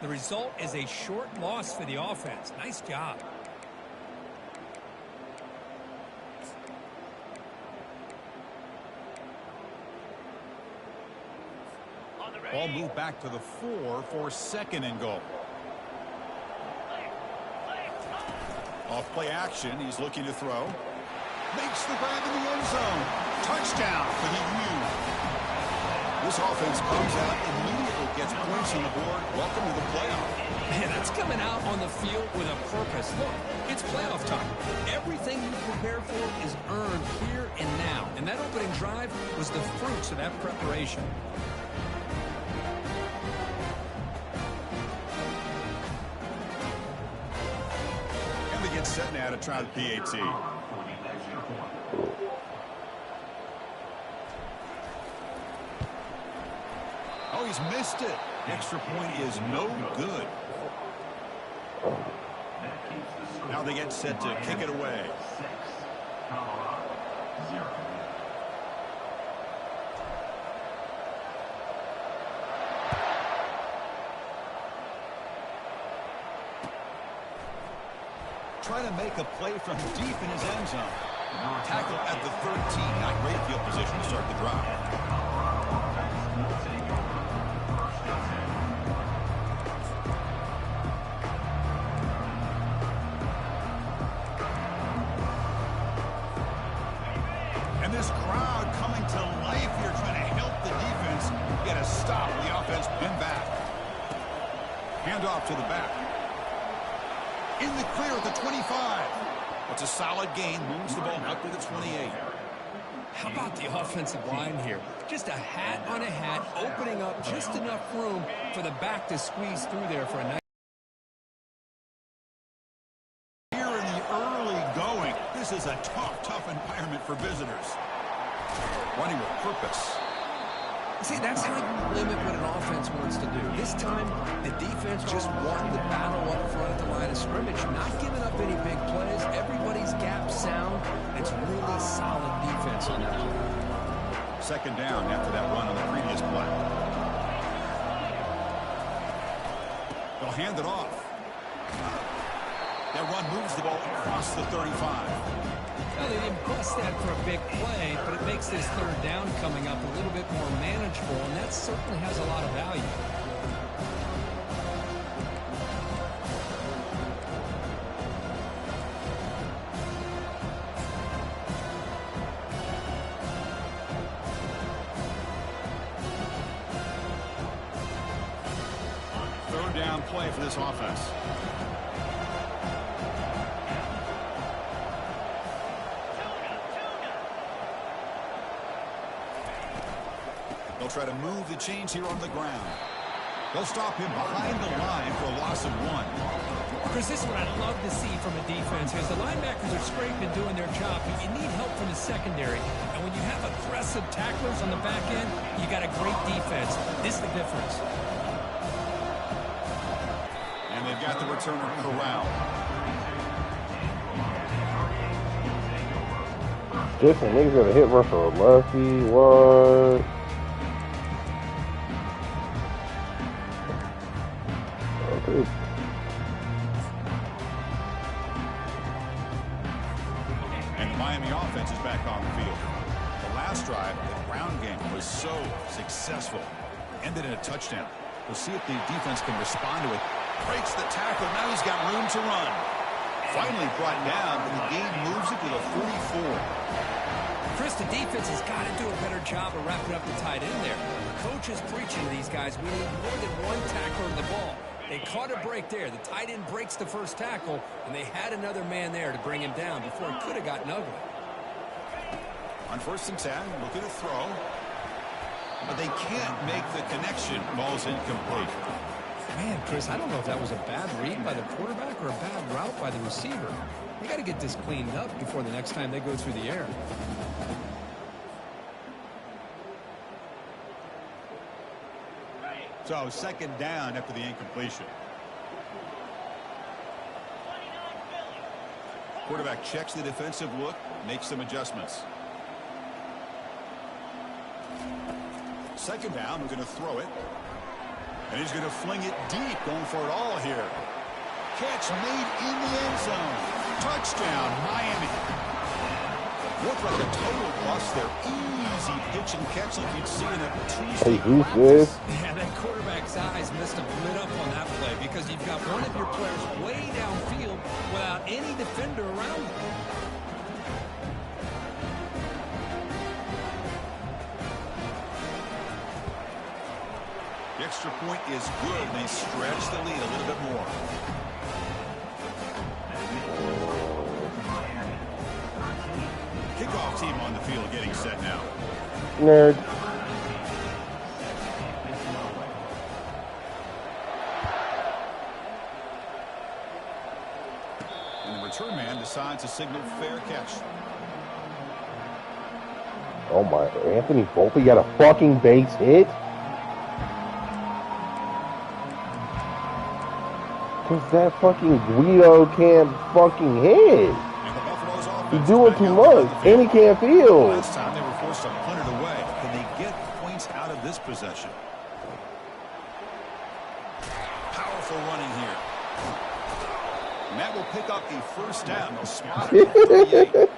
The result is a short loss for the offense. Nice job. Ball moved back to the 4 for 2nd and goal. Off play action. He's looking to throw. Makes the grab in the end zone. Touchdown for the U. This offense comes out immediately, gets points on the board. Welcome to the playoff. Man, that's coming out on the field with a purpose. Look, it's playoff time. Everything you prepare for is earned here and now. And that opening drive was the fruits of that preparation. And they get set now to try the PAT. Oh, he's missed it. Extra point is no good. Now they get set to kick it away. Trying to make a play from deep in his end zone. Tackle at the 13. Not great field position to start the drive. This crowd coming to life here, trying to help the defense get a stop. The offense pinned back. Handoff to the back. In the clear at the 25. It's a solid gain. Moves the ball up to the 28. How about the offensive line here? Just a hat on a hat, opening up just enough room for the back to squeeze through there for a nice. Here in the early going, this is a tough environment for visitors. Running with purpose. See, that's how you limit what an offense wants to do. This time, the defense just won the battle up front at the line of scrimmage, not giving up any big plays. Everybody's gap sound. It's really solid defense on that play. 2nd down after that run on the previous play. They'll hand it off. That run moves the ball across the 35. Well, they didn't bust that for a big play, but it makes this 3rd down coming up a little bit more manageable, and that certainly has a lot of value. Third down play for this offense. They'll try to move the chains here on the ground. They'll stop him behind the line for a loss of 1. Chris, this is what I love to see from a defense because the linebackers are scraping and doing their job, but you need help from the secondary. And when you have aggressive tacklers on the back end, you got a great defense. This is the difference. And they've got the returner corralled. Different niggas got a hit rush on Murphy. What? Okay. And the Miami offense is back on the field. The last drive, the ground game was so successful. Ended in a touchdown. We'll see if the defense can respond to it. Breaks the tackle. Now he's got room to run. Finally brought down, but the game moves it to the 44. Chris, the defense has got to do a better job of wrapping up the tight end there. The coach is preaching to these guys, we need more than one tackler in the ball. They caught a break there. The tight end breaks the first tackle, and they had another man there to bring him down before it could have gotten ugly. On 1st and 10, looking to throw. But they can't make the connection. Ball's incomplete. Man, Chris, I don't know if that was a bad read by the quarterback or a bad route by the receiver. They got to get this cleaned up before the next time they go through the air. So 2nd down after the incompletion. Quarterback checks the defensive look, makes some adjustments. 2nd down, we're going to throw it. And he's going to fling it deep, going for it all here. Catch made in the end zone. Touchdown, Miami. Looked like a total bust there. Easy pitch and catch like you'd see in a Tuesday practice. Yeah, that quarterback's eyes must have lit up on that play because you've got one of your players way downfield without any defender around him. The extra point is good. They stretch the lead a little bit more. Kickoff team on the field getting set now. Nerd. And the return man decides to signal fair catch. Oh my, Anthony Volpe got a fucking base hit? Cause that fucking Guido can't fucking hit. He's doing too much, and he can't field. Last time they were forced to punt it away. Can they get points out of this possession? Powerful running here. And that will pick up a first down. They'll spot it at 38.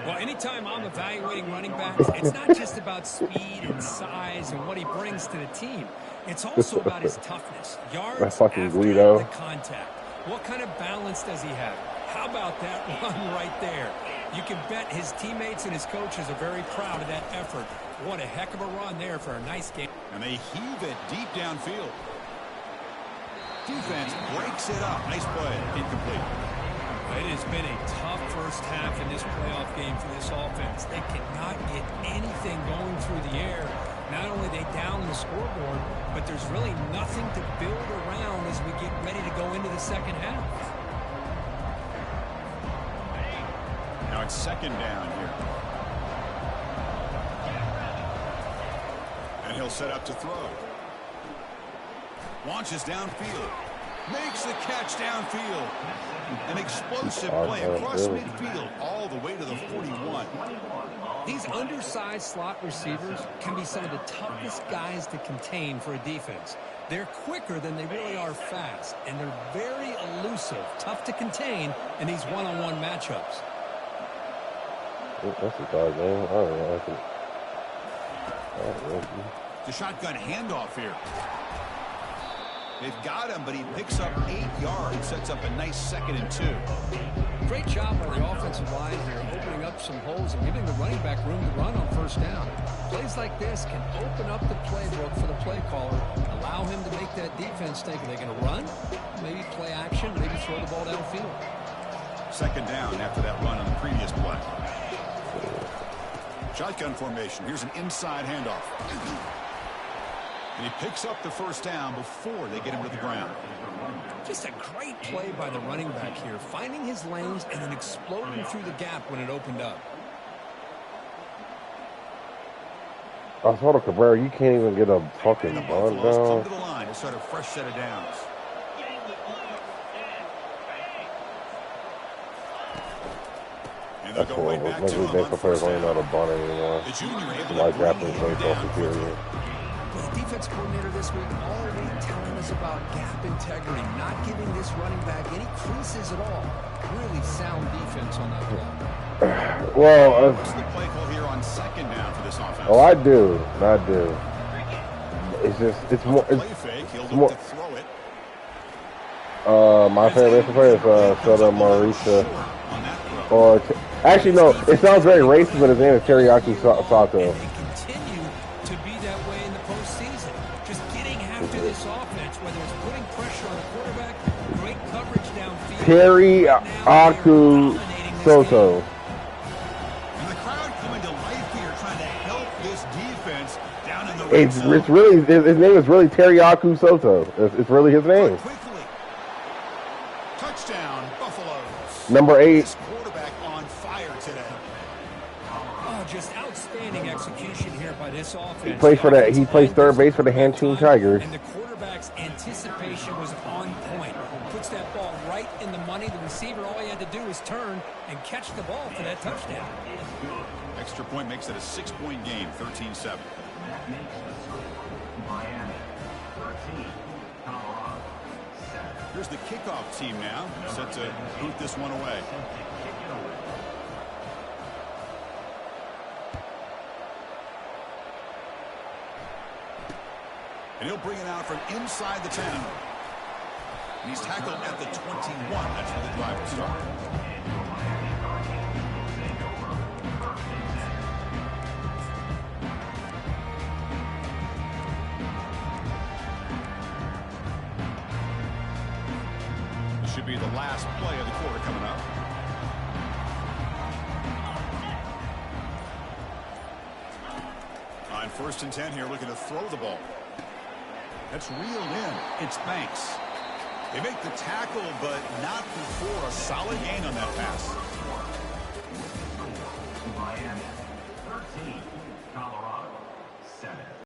Well, anytime I'm evaluating running backs, it's not just about speed and size and what he brings to the team. It's also about his toughness. Yards after the contact. What kind of balance does he have? How about that run right there? You can bet his teammates and his coaches are very proud of that effort. What a heck of a run there for a nice game. And they heave it deep downfield. Defense breaks it up. Nice play. Incomplete. It has been a tough first half in this playoff game for this offense. They cannot get anything going through the air. Not only are they down the scoreboard, but there's really nothing to build around as we get ready to go into the second half. Now it's second down here. And he'll set up to throw. Launches downfield. Makes the catch downfield. An explosive play across midfield all the way to the 41. These undersized slot receivers can be some of the toughest guys to contain for a defense. They're quicker than they really are fast, and they're very elusive, tough to contain in these one-on-one matchups. That's a dog game. I don't know. The shotgun handoff here. They've got him, but he picks up 8 yards. Sets up a nice 2nd and 2. Great job on the offensive line here, opening up some holes and giving the running back room to run on first down. Plays like this can open up the playbook for the play caller, allow him to make that defense think, are they going to run? Maybe play action, maybe throw the ball downfield. Second down after that run on the previous play. Shotgun formation. Here's an inside handoff. And he picks up the first down before they get him to the ground. Just a great play by the running back here, finding his lanes and then exploding through the gap when it opened up. Oswaldo Cabrera, you can't even get a fucking ball down. Come to the line to start a fresh set of downs. That's horrible. Maybe baseball players don't even know how to bunt anymore. Like grappling plays all superior. The defense coordinator this week already telling us about gap integrity, not giving this running back any creases at all. Really sound defense on that play. Well, what's the play call here on second down for this offense? Oh, I do. It's just, it's more. Play fake. He'll look to throw it. My favorite player is Soto Marisa. Or actually, no. It sounds very racist, but his name is Teriyaki Sato. Terry Aku Soto. And the crowd coming to life here, trying to help this defense down in the It's really, his name is really Terry Aku Soto. It's really his name. Touchdown, Buffaloes. Number 8. This quarterback on fire today. Oh, just outstanding execution here by this offense. He plays third base for the Hanshin Tigers. And the quarterback's anticipation was on point. Puts that ball right in the money. The receiver, all he had to do was turn and catch the ball for that touchdown. Extra point makes it a 6-point game, 13-7. Here's the kickoff team now, set to boot this one away. And he'll bring it out from inside the 10. And he's tackled at the 21. That's where the drive will start. This should be the last play of the quarter coming up. On 1st and 10 here, looking to throw the ball. That's reeled in. It's Banks. They make the tackle, but not before a solid gain on that pass.